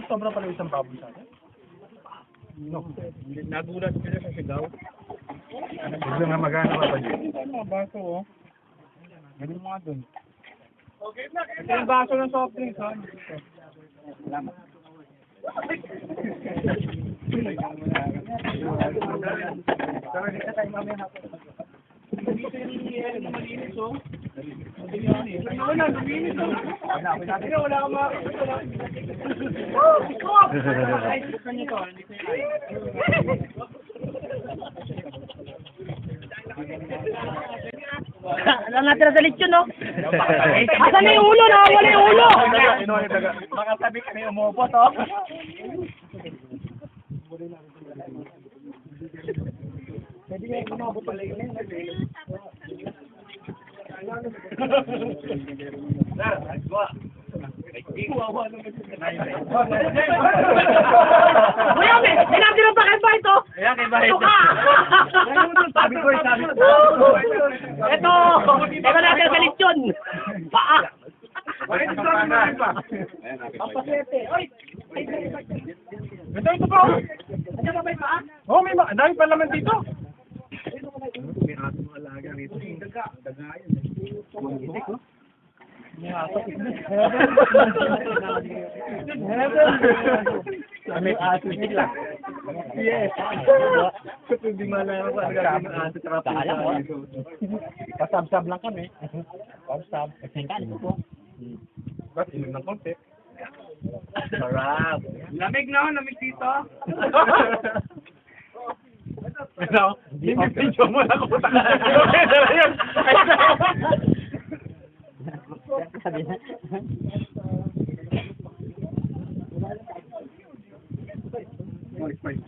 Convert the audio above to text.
Sobra pala isang baboy sa atin. No. Nagulat sila sa sigaw. Bigla nga magana pa pa dyan. Mga baso, oh. Ganun mga dun. Ito yung baso ng soft drinks, ha? Salamat. Pero dito tayo mamaya hapon. Dito yung malinis, oh. Wala, luminis, oh. Wala kang makakita. Ay, kanya to. Wala nga tira sa lechon, no? Asan na yung ulo? Nakawala yung ulo! Baka sabi ka na yung umupo, to. Pwede nga kumabot pala yun. Kuya, may natin pa kay Bart, oh! Ayan, kay Bart. Ito ka! Sabi ko. Ito natin sa lechon! Paa! Bakit ito ang namin pa? Papasete! Oy! Ito pa. Ano ba may paa? Oh, may dahil pa naman dito. May aso mga alaga rito. Daga yun. Mangitik, no? May aso sila. Yes. Kapag hindi malaman pa, nagagawin ng aso tsaka pusa. Pasab-sab lang kami. Pasab. Kasi kanin po. Ba't inom ng konti? Sarap. Lamig na, lamig dito. Ano? Video mo na kung Sabi na. Spice.